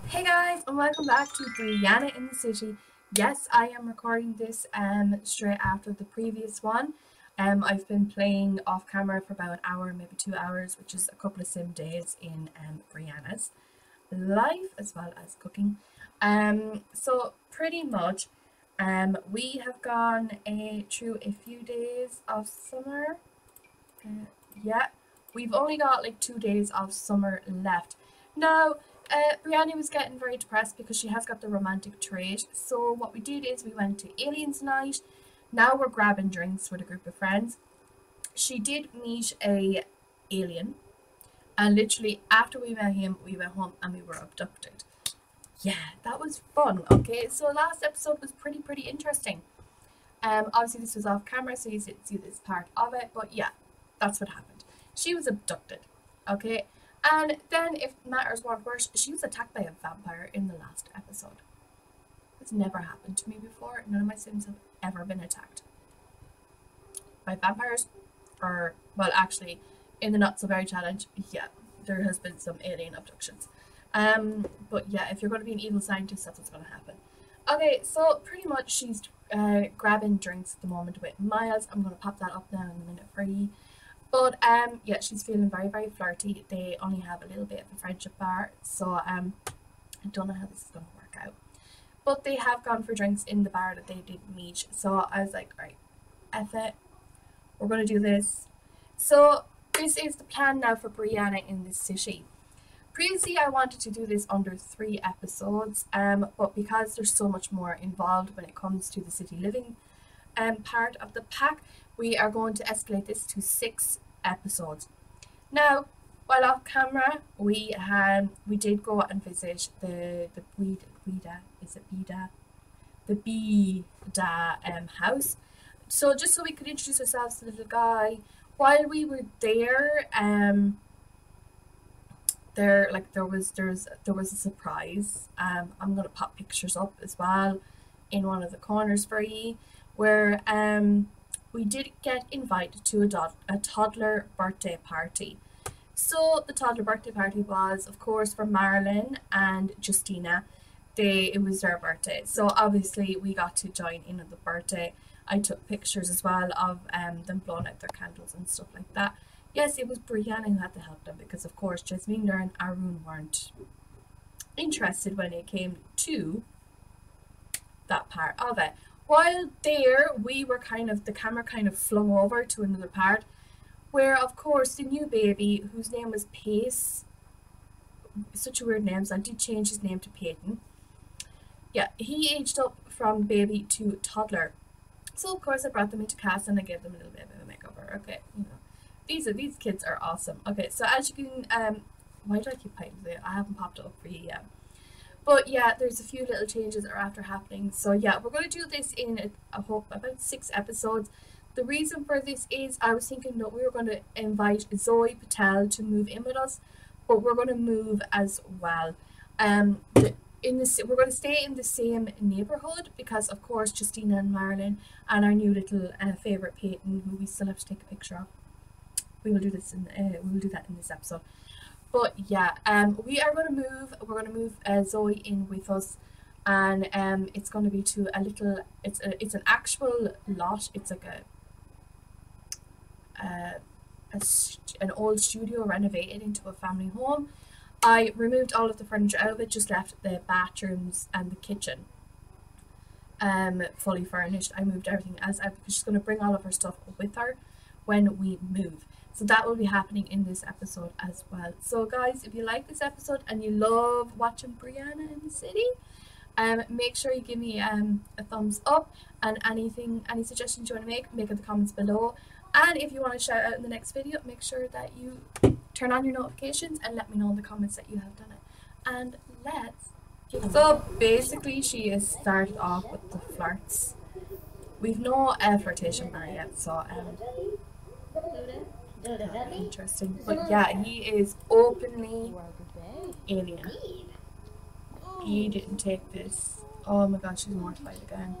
Hey guys, and welcome back to Brianna in the City. Yes, I am recording this straight after the previous one. I've been playing off camera for about an hour, maybe 2 hours, which is a couple of sim days in Brianna's life as well as cooking. So pretty much, we have gone through a few days of summer. Yeah, we've only got like 2 days of summer left. Now, Brianna was getting very depressed because she has got the romantic trait. So what we did is we went to Aliens Night. Now we're grabbing drinks with a group of friends. She did meet a alien, and literally after we met him, we went home and we were abducted. Yeah, that was fun. Okay, so last episode was pretty interesting. Obviously this was off camera, so you didn't see this part of it, but yeah, that's what happened. She was abducted, okay? And then, if matters weren't worse, she was attacked by a vampire in the last episode. It's never happened to me before. None of my Sims have ever been attacked by vampires. Or, well, actually, in the Not So Very Challenge, yeah, there has been some alien abductions. But yeah, if you're going to be an evil scientist, that's what's going to happen. Okay, so pretty much she's grabbing drinks at the moment with Miles. I'm going to pop that up now in a minute for you. But yeah, she's feeling very flirty. They only have a little bit of a friendship bar, so I don't know how this is going to work out. But they have gone for drinks in the bar that they did meet. So I was like, right, F it, we're going to do this. So this is the plan now for Brianna in the City. Previously, I wanted to do this under 3 episodes, but because there's so much more involved when it comes to the city living part of the pack, we are going to escalate this to 6 episodes. Now, while off camera, we did go and visit the Bida house. So just so we could introduce ourselves to the little guy. While we were there, there was a surprise. I'm gonna pop pictures up as well in one of the corners for you, where we did get invited to a toddler birthday party. So the toddler birthday party was, of course, for Marilyn and Justina. It was their birthday, so obviously we got to join in on the birthday. I took pictures as well of them blowing out their candles and stuff like that. Yes, it was Brianna who had to help them because, of course, Jasmine and Arun weren't interested when it came to that part of it. While there, the camera kind of flung over to another part where, of course, the new baby, whose name was Pace, such a weird name, so I did change his name to Peyton. Yeah, he aged up from baby to toddler. So, of course, I brought them into cast and I gave them a little bit of a makeover. Okay, these kids are awesome. Okay, so as you can, why do I keep hiding it? I haven't popped it up for you yet. But yeah, there's a few little changes that are after happening. So yeah, we're going to do this in, I hope, about 6 episodes. The reason for this is I was thinking that we were going to invite Zoe Patel to move in with us, but we're going to move as well. We're going to stay in the same neighbourhood because, of course, Justina and Marilyn and our new little favourite Peyton, who we still have to take a picture of. We will do this we will do that in this episode. But yeah, we are going to move. We're going to move Zoe in with us, and it's going to be to a little. It's an actual lot. It's like an old studio renovated into a family home. I removed all of the furniture out of it, just left the bathrooms and the kitchen fully furnished. I moved everything as I was just going to bring all of her stuff with her when we move. So that will be happening in this episode as well. So guys, if you like this episode and you love watching Brianna in the City, make sure you give me a thumbs up, and any suggestions you want to make in the comments below. And if you want to shout out in the next video, make sure that you turn on your notifications and let me know in the comments that you have done it. And let's get on. So basically she has started off with the flirts. We've no flirtation bar yet, so interesting. But yeah, he is openly alien. He didn't take this. Oh my god, she's mortified again.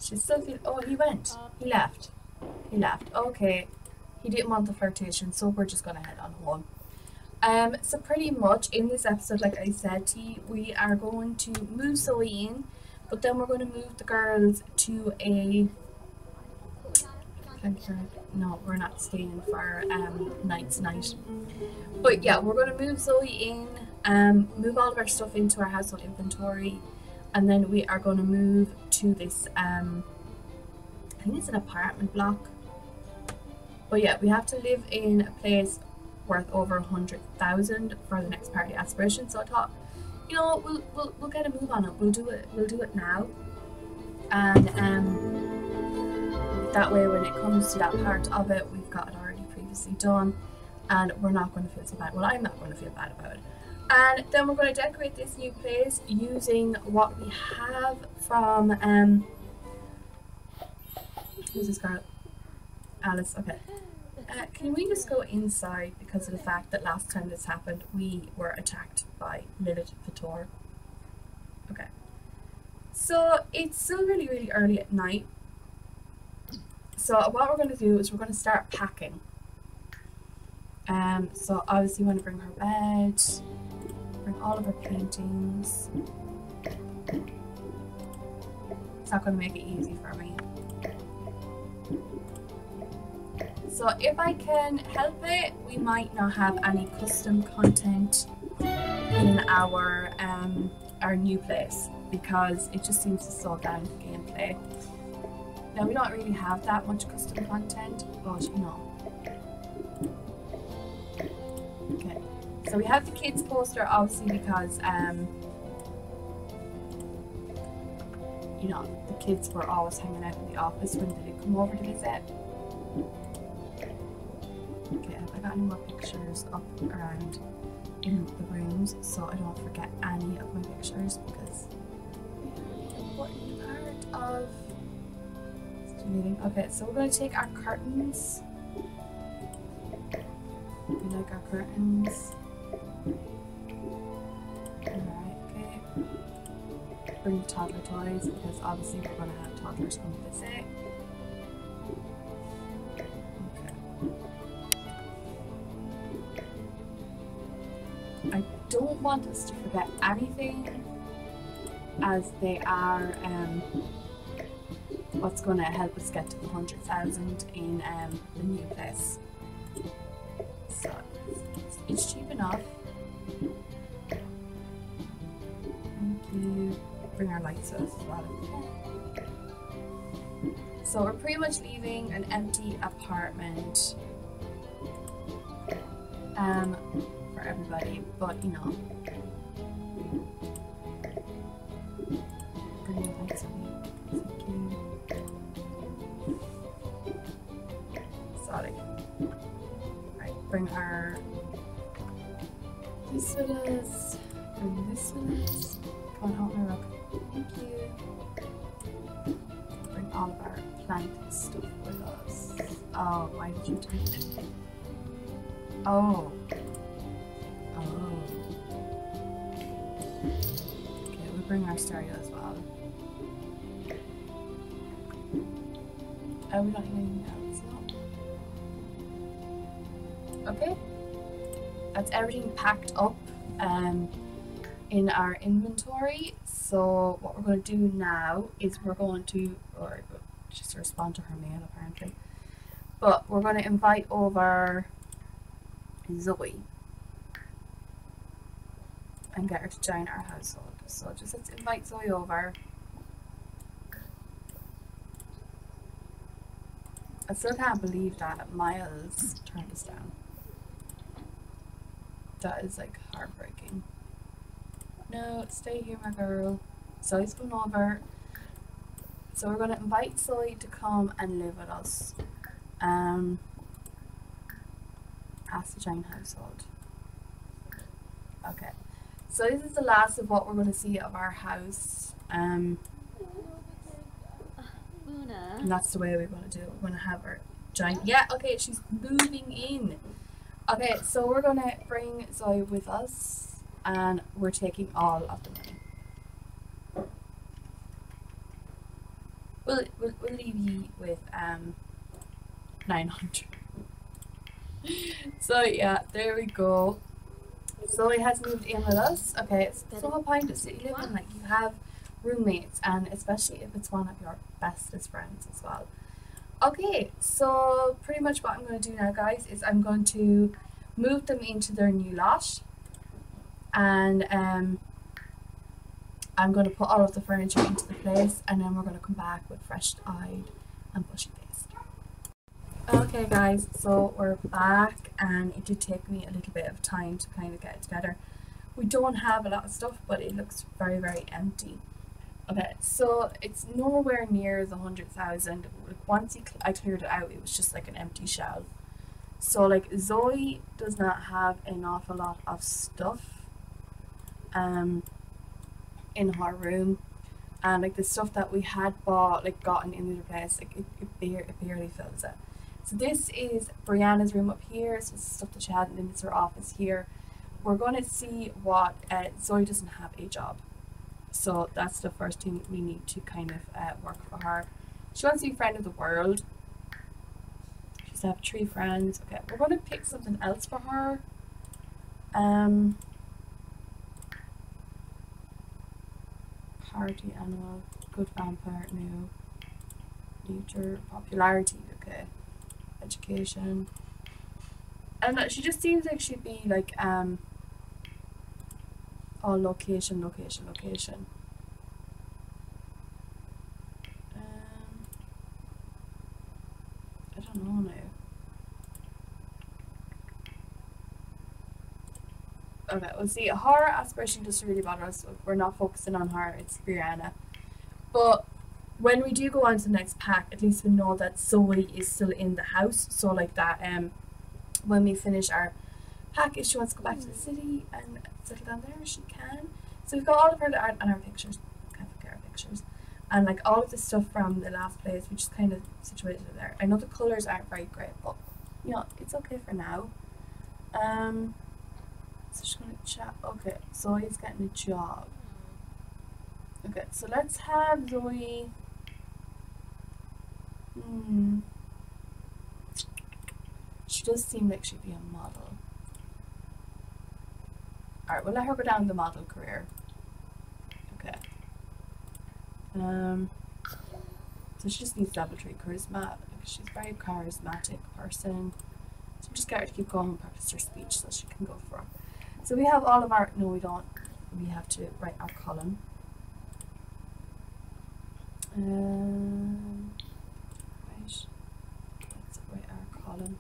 She's still feeling. Oh, he went. He left. He left. Okay. He didn't want the flirtation, so we're just gonna head on home. So pretty much in this episode, like I said to you, we are going to move Zoe in, but then we're going to move the girls to a... No, we're not staying for night's night. But yeah, we're going to move Zoe in, move all of our stuff into our household inventory, and then we are going to move to this, I think it's an apartment block. But yeah, we have to live in a place worth over 100,000 for the next party aspiration. So I thought, you know, we'll get a move on it. We'll do it now, and that way when it comes to that part of it, we've got it already previously done, and we're not going to feel so bad. Well, I'm not going to feel bad about it. And then we're going to decorate this new place using what we have from who's this girl? Alice. Okay. Can we just go inside because of the fact that last time this happened we were attacked by Lilith Vitor. Okay. So it's still really early at night. So what we're going to do is we're going to start packing. So obviously we want to bring her bed, bring all of her paintings. It's not going to make it easy for me. So if I can help it, we might not have any custom content in our new place because it just seems to slow down the gameplay. Now we don't really have that much custom content, but you know. Okay, so we have the kids poster obviously because you know, the kids were always hanging out in the office when they did come over to visit. Okay, have I got any more pictures up around in the rooms so I don't forget any of my pictures because it's an important part of studying. Okay, so we're going to take our curtains. We like our curtains. Alright, okay. Bring the toddler toys because obviously we're going to have toddlers come visit. I don't want us to forget anything as they are what's going to help us get to the 100,000 in the new place. So it's cheap enough. Thank you. Bring our lights with us as well. So we're pretty much leaving an empty apartment for everybody, but you know. Bring your lights with me. Thank you. Sorry. Right, bring our this with us. Bring this with us. Come on, help me look. Thank you. Bring all of our plant stuff with us. Oh, why did you take it? Oh. Oh. Okay, we'll bring our stereo as well. Oh, we don't need anything else, no? Okay. That's everything packed up in our inventory. So what we're going to do now is we're going to, or just respond to her mail apparently, but we're going to invite over Zoe and get her to join our household. So just let's invite Zoe over. I still can't believe that Miles turned us down. That is like heartbreaking. No, stay here, my girl. Zoe's going over. So we're going to invite Zoe to come and live with us. Ask the join household. Okay. So this is the last of what we're going to see of our house. And that's the way we're going to do it. We're going to have her join. Yeah, okay, she's moving in. Okay, so we're going to bring Zoe with us and we're taking all of the money. We'll leave you with 900. So yeah, there we go. Zoe has moved in with us. Okay, it's the whole point of city living, like you have roommates, and especially if it's one of your bestest friends as well. Okay, so pretty much what I'm going to do now, guys, is I'm going to move them into their new lot, and I'm going to put all of the furniture into the place, and then we're going to come back with fresh-eyed and bushy faced. Okay guys, so we're back, and it did take me a little bit of time to kind of get it together. We don't have a lot of stuff, but it looks very, very empty. Okay, so it's nowhere near the 100,000. Once I cleared it out, it was just like an empty shell. So like Zoe does not have an awful lot of stuff in her room, and like the stuff that we had bought, like gotten in the other place, like it barely fills it. So this is Brianna's room up here. So it's stuff that she had, and then it's her office here. We're going to see what Zoe doesn't have a job. So that's the first thing we need to kind of work for her. She wants to be friend of the world. She's to have 3 friends. Okay, we're going to pick something else for her. Party animal, good vampire, no. Nature, popularity, okay. Education. I don't know, she just seems like she'd be like oh, location. I don't know now. Okay, well see, horror aspiration doesn't really bother us. We're not focusing on horror, it's Brianna. But when we do go on to the next pack, at least we know that Zoe is still in the house. So like that, when we finish our pack, if she wants to go back to the city and settle down there, she can. So we've got all of her art and our pictures. Can't forget our pictures. And like all of the stuff from the last place, we just kind of situated it there. I know the colours aren't very great, but you know, it's okay for now. So she's gonna chat. Okay, Zoe's getting a job. Okay, so let's have Zoe. She does seem like she'd be a model. Alright, we'll let her go down the model career. Okay. So she just needs level 3 charisma. She's a very charismatic person. So just get her to keep going and practice her speech so she can go for it. So we have all of our, no we don't, we have to write our column. Right, let's write our column.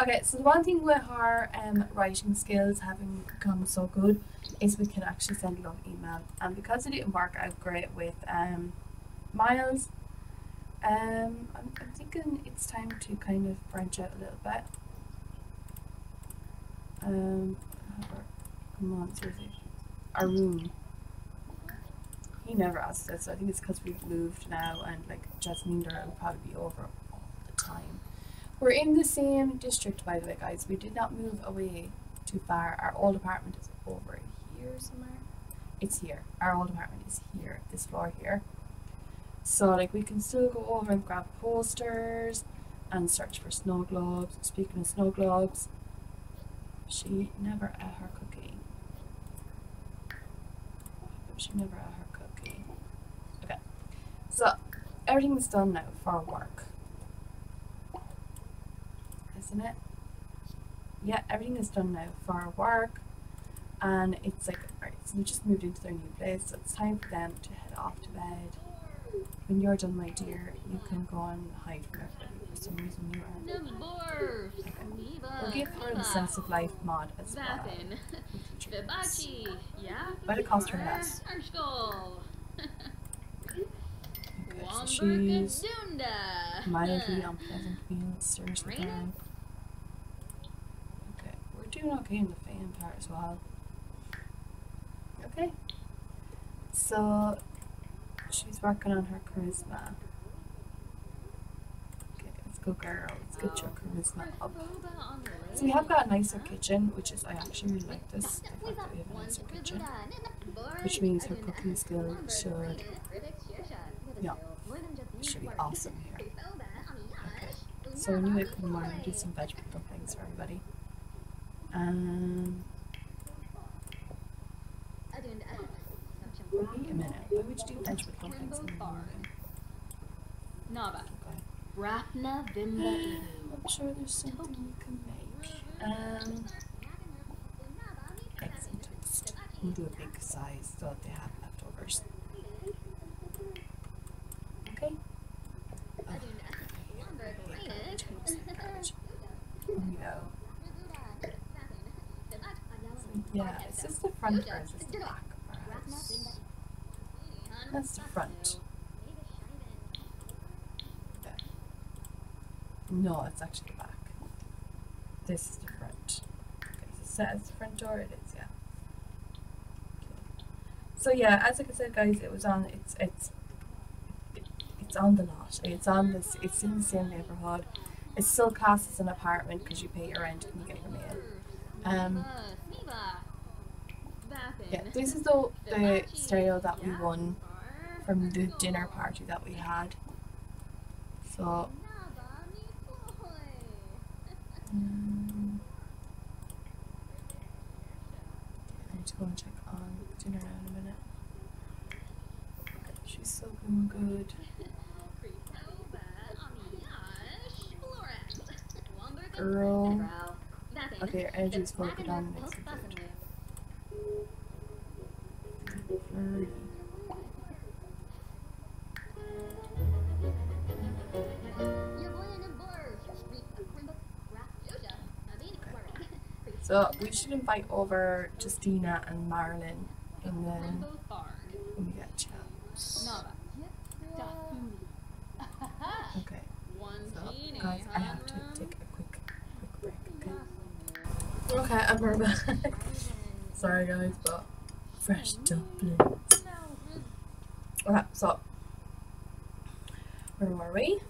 Okay, so the one thing with her writing skills having become so good is we can actually send a love email. And because it didn't work out great with Miles, I'm thinking it's time to kind of branch out a little bit. Come on, seriously. Our room. He never asked us, so I think it's because we've moved now, and like Jasmine there will probably be over all the time. We're in the same district, by the way, guys. We did not move away too far. Our old apartment is over here somewhere. It's here. Our old apartment is here, this floor here. So like we can still go over and grab posters and search for snow globes. Speaking of snow globes, she never ate her cookie. She never ate her cookie. Okay, so everything's done now for work, isn't it? Yeah, everything is done now for work, and it's like, alright, so they just moved into their new place, so it's time for them to head off to bed. When you're done, my dear, you can go and hide from everybody. For some reason you are. Okay. We'll give her the sense of life mod as well. But it cost her less. Okay, so she's mildly unpleasant meals, seriously down. Okay, we're doing okay in the fan part as well. Okay, so she's working on her charisma. Okay, let's go girl, let's get your charisma up. So we have got a nicer kitchen, which is, I actually really like this, the fact that we have a nicer kitchen. Which means her cooking skills should, yeah, should be awesome here. Okay, so we knew it could more do some vegetable things for everybody. Wait a minute. Why would you do edge with dumplings in the morning? Naba. Okay. Rapna Vimba Ibu. I'm sure there's something you can make. Eggs and toast. We'll do a big size so that they have leftovers. Okay. Oh, garbage. Oh no. Yeah, is this the front or is this the back of our house? That's the front. Yeah. No, it's actually the back. This is the front. Okay, so set as the front door, it is, yeah. Okay. So yeah, as like I said guys, it was on it's on the lot. It's on this it's in the same neighbourhood. It's still classed as an apartment because you pay your rent and you get your mail. Yeah, this is the stereo that we won from the dinner party that we had. So I need to go and check on dinner now in a minute. She's so good. Girl. Okay, your energy is full, put on next food. So we should invite over Justina and Marilyn and then when we get a chance. Okay. So guys, I have to take a quick break, okay? Okay, and we're back. Sorry guys, but fresh dumplings. Okay, so where were we?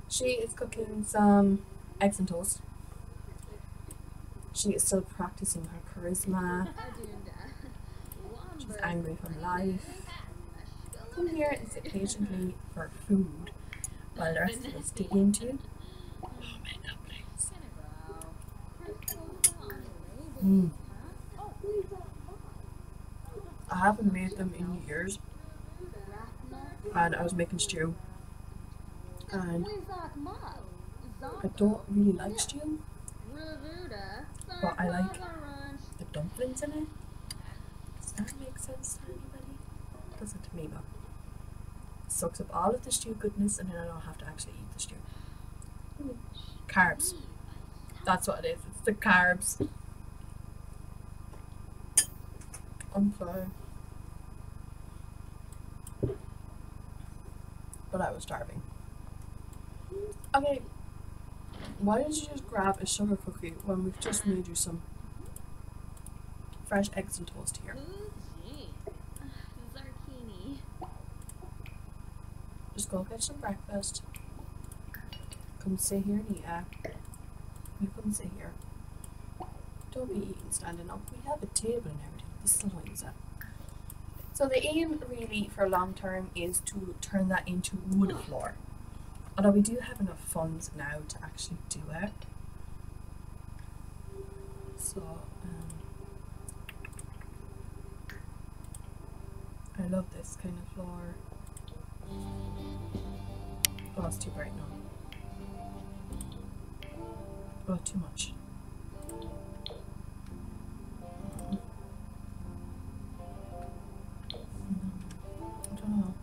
She is cooking some eggs and toast. She is still practicing her charisma. She's angry from life. Come here and sit patiently for food while the rest of us dig into. Oh, my dumplings. I haven't made them in years. And I was making stew. And I don't really like stew. But I like the dumplings in it. Does that make sense to anybody? It doesn't to me, but it soaks up all of the stew goodness and then I don't have to actually eat the stew. Carbs. That's what it is. It's the carbs. I'm sorry. But I was starving. Okay. Why didn't you just grab a sugar cookie when we've just made you some fresh eggs and toast here? Just go get some breakfast. Come sit here and eat. You come sit here. Don't be eating standing up. We have a table and everything. This is not use that. So the aim really for long term is to turn that into wood floor. Although we do have enough funds now to actually do it. So, I love this kind of floor. Oh, it's too bright now. Oh, too much. I don't know.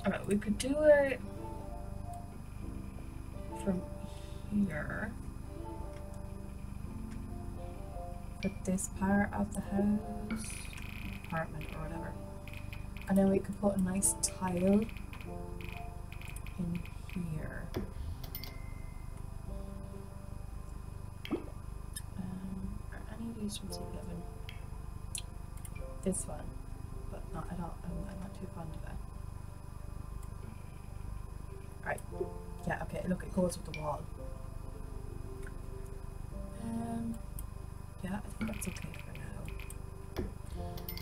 Alright, we could do it from here. For this part of the house, apartment or whatever. And then we could put a nice tile in here. Are any of these from C11? This one, but not, I'm not too fond of it. Right, yeah, okay, look, it goes with the wall. Yeah, I think that's okay for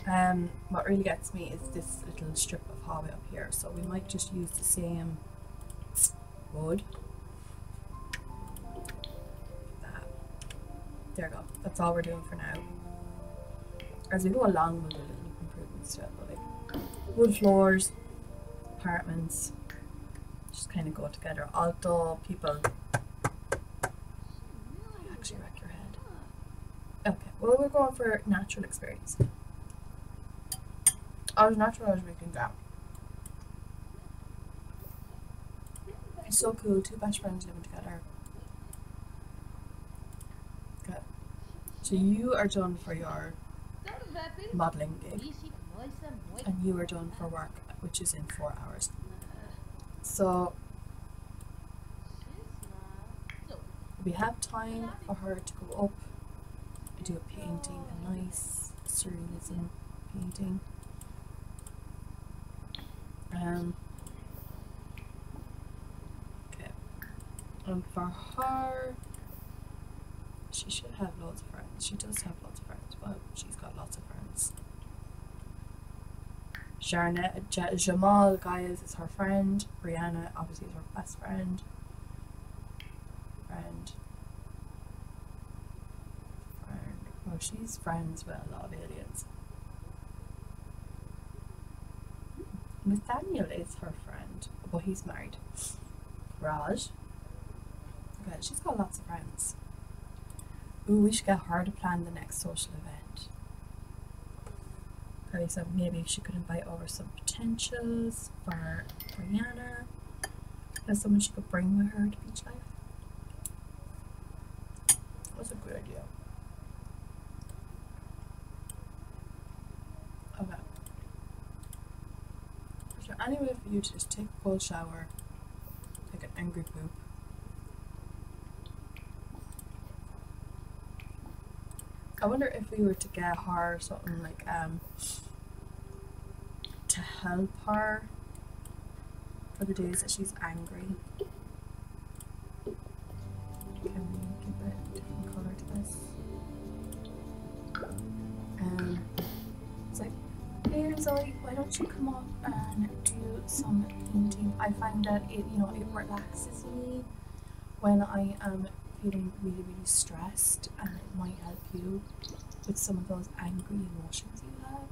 now. What really gets me is this little strip of hallway up here, so we might just use the same wood. That. There we go, that's all we're doing for now. As we go along, we'll do little improvements to it, but like wood floors, apartments, just kind of go together. Although people actually wreck your head. Okay, well we're going for natural experience. As natural as we can get. It's so cool, two best friends living together. Okay. So you are done for your modelling gig and you are done for work, which is in 4 hours. So we have time for her to go up and do a painting, a nice surrealism painting. Okay. And for her, she should have loads of friends. She does have lots of friends. Well, she's got lots of friends. Jamal, guys, is her friend. Brianna, obviously, is her best friend. Well, she's friends with a lot of aliens. Nathaniel is her friend, but he's married. Raj. Okay, she's got lots of friends. Ooh, we should get her to plan the next social event. Okay, so maybe she could invite over some potentials for Brianna. As someone she could bring with her to beach life. That's a good idea. Okay. Is there any way for you to just take a cold shower, take an angry poop? I wonder if we were to get her something like to help her for the days that she's angry. Can we give it a different colour to this? It's like, hey Zoe, why don't you come up and do some painting? I find that it relaxes me when I am feeling really, really stressed, and it might help you with some of those angry emotions you have.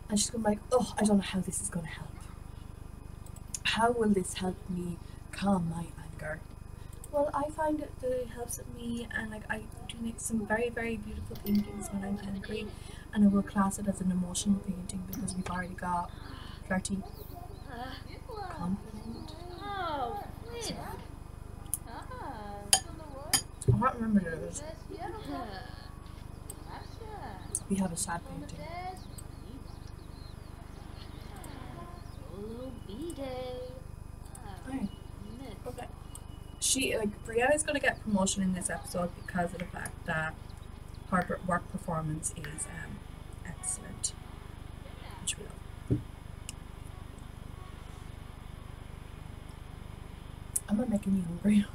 And she's going to be like, oh, I don't know how this is going to help. How will this help me calm my anger? Well, I find that it helps me, and like I do make some very, very beautiful paintings when I'm angry, and I will class it as an emotional painting because we've already got flirty, confident. I can't remember those. We have a sad painting. Right. Okay. Brianna's gonna get promotion in this episode because of the fact that her work performance is excellent, which we love. I'm not making you hungry.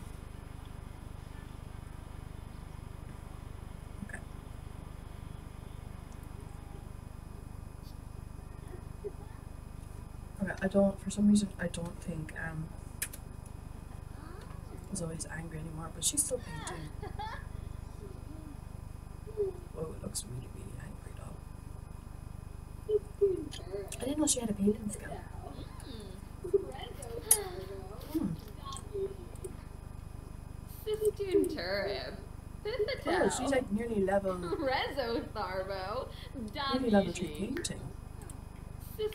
Okay. Okay, for some reason, I don't think Zoe's angry anymore, but she's still painting. Oh, it looks really, really angry though. I didn't know she had a painting skill. Oh, she's like nearly level. Nearly level 3 painting. She's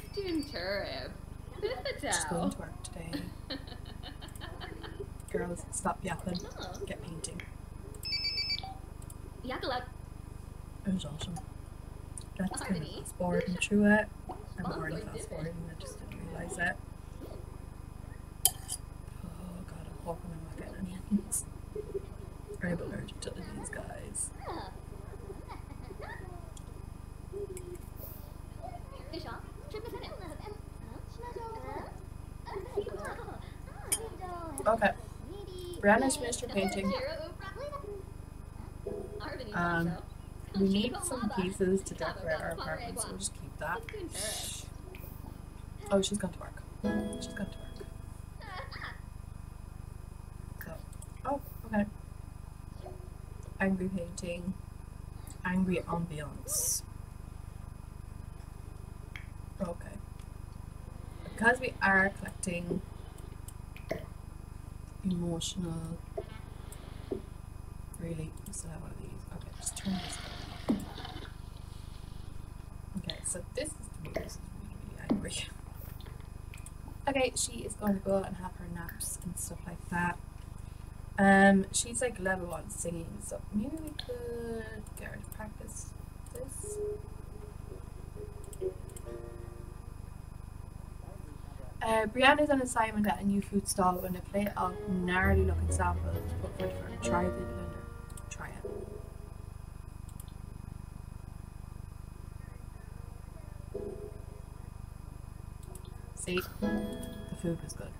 going to work today. Girls, stop yapping. Get painting. It was awesome. That's kind of fast forwarding through it. I'm already fast forwarding, I just didn't realise it. Oh god, I'm hoping I'm not getting any onions. I'm allergic to these guys. Okay. Brianna's finished her painting. We need some pieces to decorate our apartment, so we'll just keep that. Oh, she's gone to work. She's gone to work. So, oh, okay. Angry painting. Angry ambience. because we are collecting emotional. Really, we still have one of these. Okay, just turn this down. Okay, so this is the mood. This is really angry. Okay, she is going to go and have her naps and stuff like that. She's like level 1 singing, so maybe we could get her to practice this. Brianna's on assignment at a new food stall when a plate of gnarly looking samples is put forward for her. Try the blender. Try it. See? The food was good.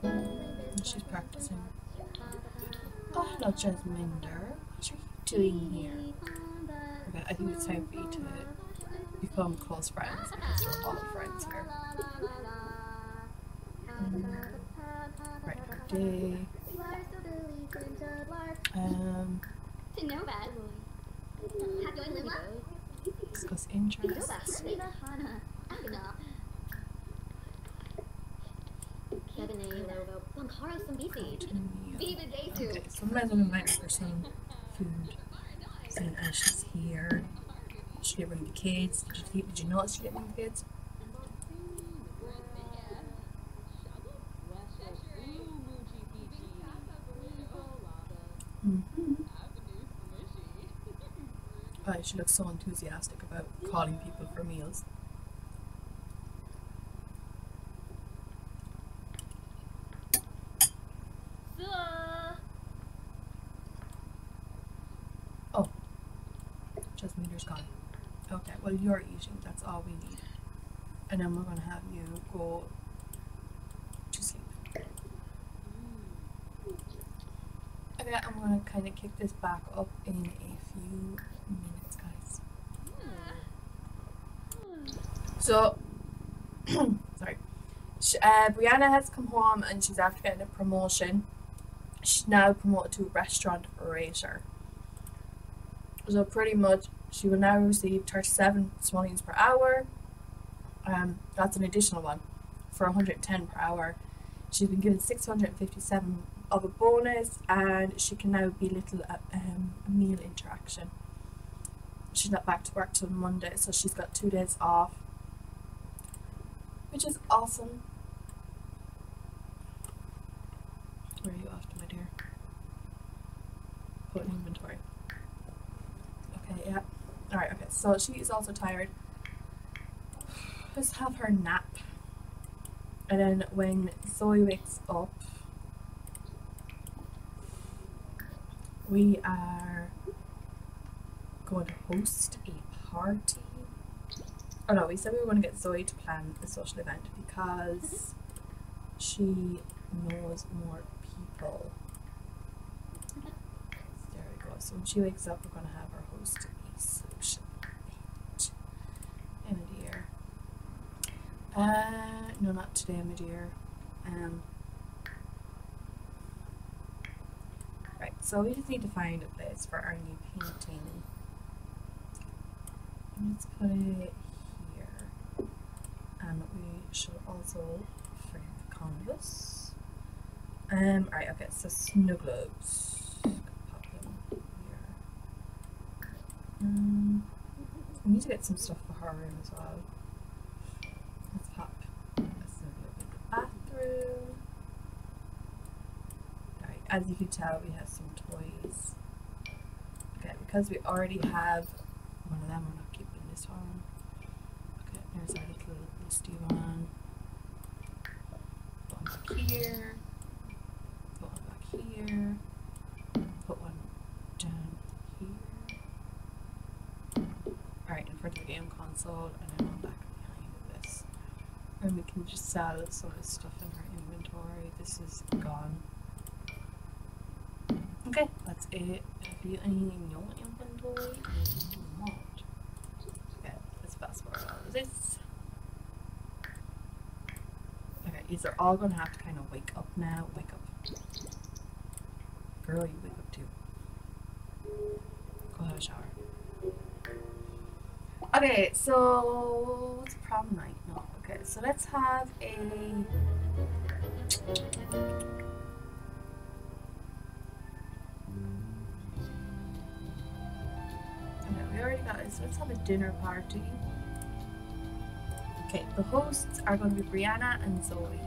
And she's practicing. Oh, hello, Jasminder. What are you doing here? Okay, I think it's time for you to become close friends because we're all friends here. Write her day. Discuss interests. Okay, sometimes I'm inviting her for some food. Saying as she's here. She didn't bring the kids. Did you notice she didn't bring the kids? Oh, she looks so enthusiastic about calling people for meals. Oh, Jasminder's gone. Okay, well you're eating, that's all we need. And then we're going to have you go to sleep. Okay, I'm going to kind of kick this back up in a few minutes, guys. So, sorry. Brianna has come home and she's after getting a promotion. She's now promoted to restaurant operator. So pretty much she will now receive 37 simoleons per hour. That's an additional one for 110 per hour. She's been given 657 of a bonus and she can now belittle a meal interaction. She's not back to work till Monday, so she's got 2 days off, which is awesome. Where are you off to, my dear? Put in inventory. Okay, yeah. Alright, okay, so she is also tired. Let's have her nap. And then when Zoe wakes up, we are going to host a party. Oh no, we said we were going to get Zoe to plan a social event because she knows more people. There we go. So when she wakes up, we're going to have her host a social event. Hey, my dear. No, not today, my dear. Right, so we just need to find a place for our new painting. Let's put it here. And we should also frame the canvas. Alright, okay, so snow globes. Pop them here. We need to get some stuff for her room as well. Let's pop a snow globe in the bathroom. Alright, as you can tell, we have some toys. Okay, because we already have one of them, we're not keeping this one. Okay, there's our little listy one. Put one back here. Put one back here. Put one down here. Alright, in front of the game console, and then one back behind this. And we can just sell some of the stuff in our inventory. This is gone. Okay, that's it. Have you anything in your inventory? Not. Okay, let's fast forward all of this. Okay, these are all gonna have to kind of wake up now. Wake up. Girl, you wake up too. Go have a shower. Okay, so what's the problem night? No. Okay, so let's have a. Okay, we already got it. So let's have a dinner party. Okay, the hosts are going to be Brianna and Zoe.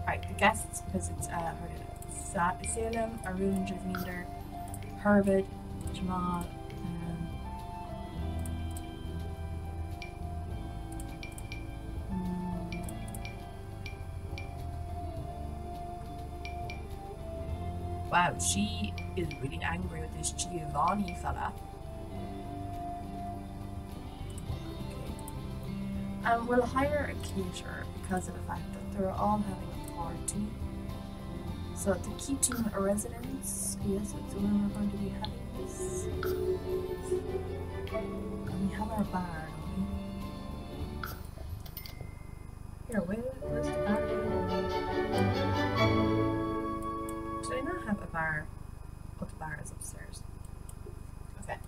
Right, the guests, because it's Salem, Arun, Jasminder, Herbert, Jamal, wow, she is really angry with this Giovanni fella. Okay. We'll hire a caterer because of the fact that they're all having a party. So the Keating residence, yes, it's where we're going to be having this. And we have our bar, don't we? Here, where's the bar? Did I not have a bar? Oh, the bar is upstairs. Okay.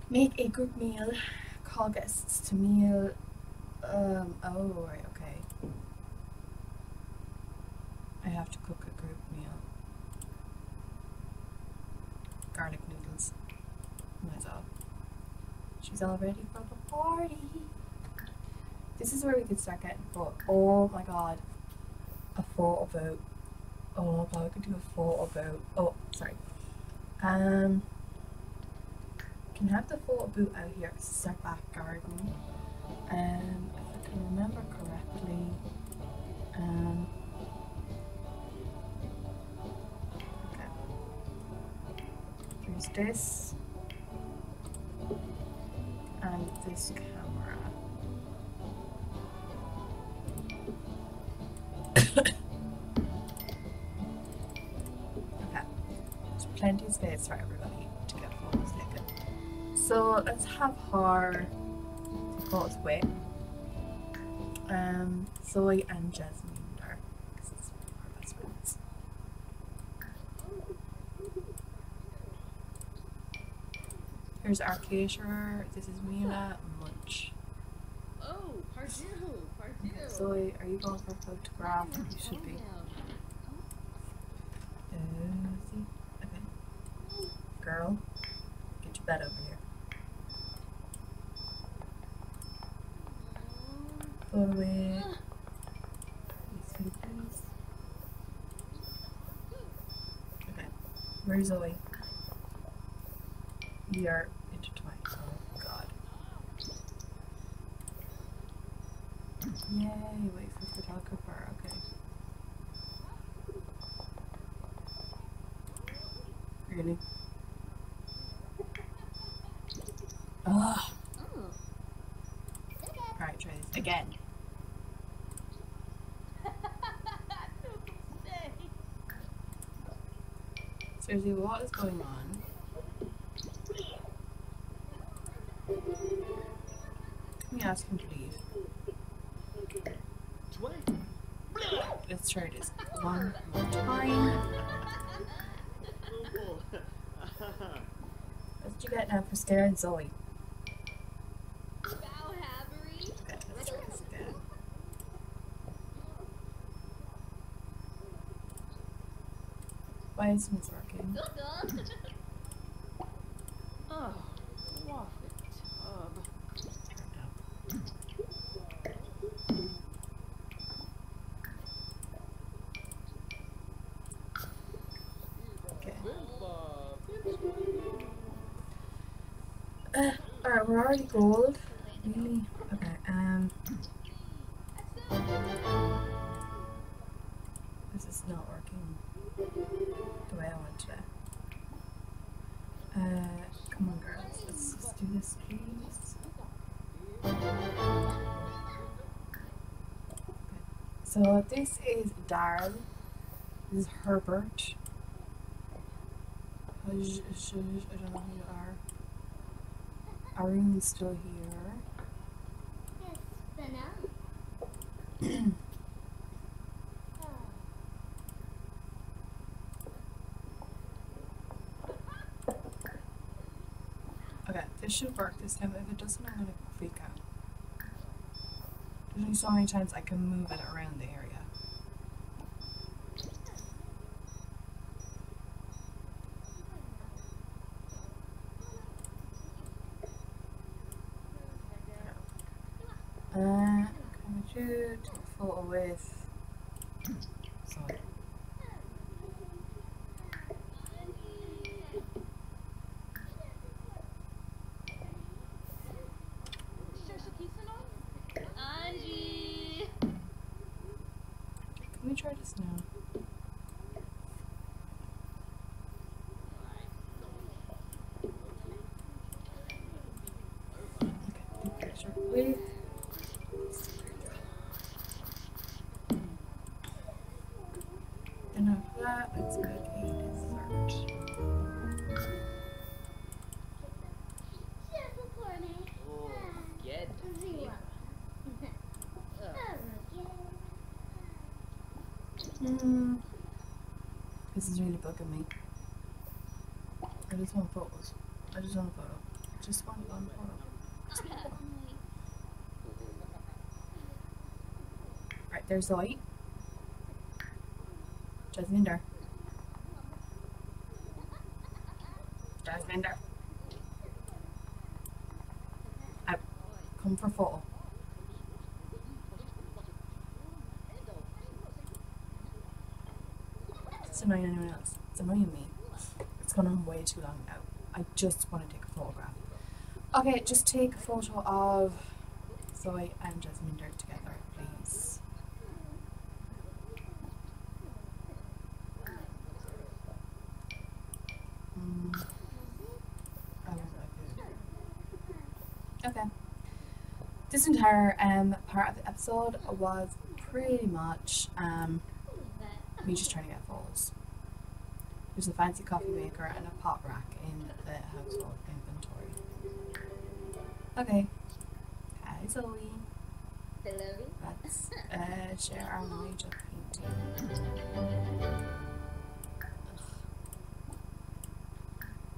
Make a group meal. Call guests to meal. Oh, right, okay. I have to cook a group meal. Garlic noodles. Might as well. She's all ready for the party. This is where we could start getting photo. Oh my god. A photo boat. Oh my god, we could do a photo boat. Oh, sorry. Can have the photo booth out here. It's our back garden. If I can remember correctly. Okay. There's this. And this camera. Okay. There's plenty of space for everybody to get photos taken. So let's have her photos with Zoe and Jasmine there, because it's her best friends. Here's our caterer. This is Mila Munch. Oh, pardon. Okay, Zoe, are you going for a photograph? You should be. See? Okay. Girl, get your bed over here. Photo it. Okay. Where's Zoe? We are intertwined. Oh god. Yay, wait for photographer. Okay. Really? Ugh. Alright, try this again. Seriously, what is going on? Can we ask him to leave? Let's try this one more time. What did you get now for scaring Zoe? Okay, let's try this again. Why isn't this working? Oh, waffle tub. Okay. Alright, we're already gold. Really? Okay, this is not working the way I want to. Come on girls, let's just do this please. Okay. So this is Darren. This is Herbert. I don't know who you are. Arun's still here. Okay, this should work this time. If it doesn't, I'm gonna freak out. There's only so many times I can move it around the area. Can you take a photo with? Sorry. Angie! Can we try this now? Okay, take picture with. Then after that, let's make a dessert. Get This is really bugging me. I just want photos. I just want a photo. Just want one photo. Just one photo. Right, there's Zoe. Jasminder. Jasminder. Out. Come for photo. It's annoying anyone else. It's annoying me. It's gone on way too long now. I just want to take a photograph. Okay, just take a photo of Zoe and Jasminder together, please. I want my food. Okay. This entire part of the episode was pretty much me just trying to get photos. There's a fancy coffee maker and a pot rack in the household inventory. Okay. Hi Zoe. Let's share our knowledge of painting.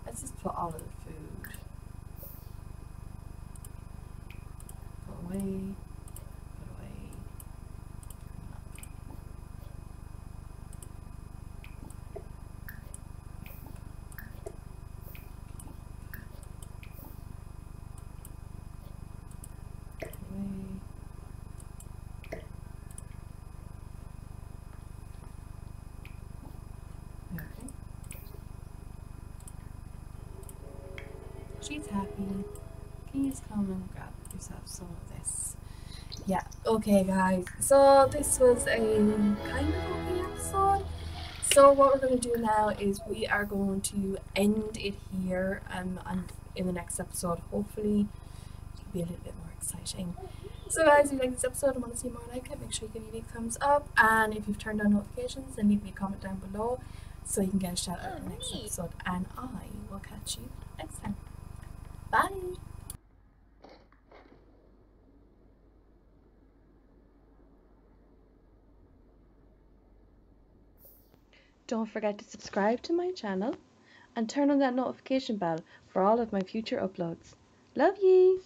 Let's just put all of the food. Put away. Put away. Okay. She's happy. Can you just come and grab yourself some of this? Yeah, okay guys. So this was a kind of okay episode. So what we're going to do now is we are going to end it here and in the next episode hopefully it'll be a little bit more exciting. So guys, if you like this episode and want to see more like it, make sure you give me a thumbs up, and if you've turned on notifications then leave me a comment down below so you can get a shout out in the next episode, and I will catch you next time. Bye! Don't forget to subscribe to my channel and turn on that notification bell for all of my future uploads. Love ye!